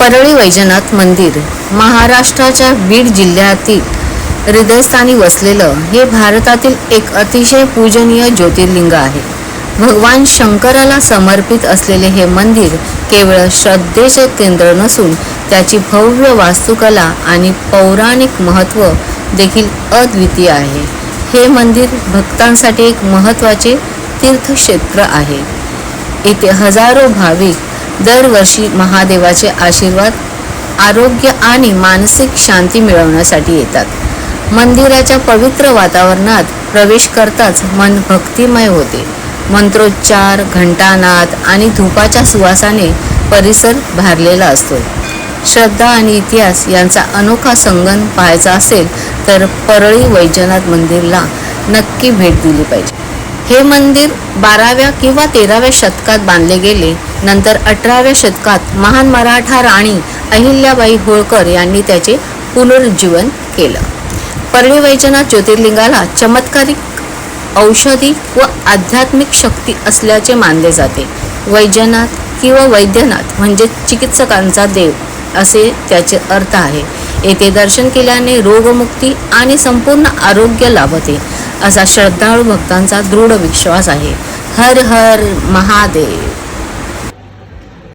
परळी वैजनाथ मंदिर महाराष्ट्राच्या बीड जिल्ह्यातील हृदयस्थानी वसलेलं हे भारतातील एक अतिशय पूजनीय ज्योतिर्लिंग आहे. भगवान शंकराला समर्पित असलेले हे मंदिर केवळ श्रद्धेचे केंद्र नसून त्याची भव्य वास्तुकला आणि पौराणिक महत्त्व देखील अद्वितीय आहे. हे मंदिर भक्तांसाठी एक महत्त्वाचे तीर्थक्षेत्र आहे. येथे हजारो भाविक दरवर्षी महादेवाचे आशीर्वाद, आरोग्य आणि मानसिक शांती मिळवण्यासाठी येतात. मंदिराच्या पवित्र वातावरणात प्रवेश करताच मन भक्तिमय होते. मंत्रोच्चार, घंटानाद आणि धुपाच्या सुवासाने परिसर भारलेला असतो. श्रद्धा आणि इतिहास यांचा अनोखा संगम पाहायचा असेल तर परळी वैजनाथ मंदिरला नक्की भेट दिली पाहिजे. हे मंदिर 12व्या किंवा 13व्या शतकात बांधले गेले. नंतर 18व्या शतकात महान मराठा राणी अहिल्याबाई होळकर यांनी त्याचे पुनरुज्जीवन केलं. परळी वैजनाथ ज्योतिर्लिंगाला चमत्कारिक, औषधी व आध्यात्मिक शक्ती असल्याचे मानले जाते. वैजनाथ किंवा वैद्यनाथ म्हणजे चिकित्सकांचा देव असे त्याचे अर्थ आहे. येथे दर्शन केल्याने रोगमुक्ती आणि संपूर्ण आरोग्य लाभते असा श्रद्धाळू भक्तांचा दृढ विश्वास आहे. हर हर महादेव.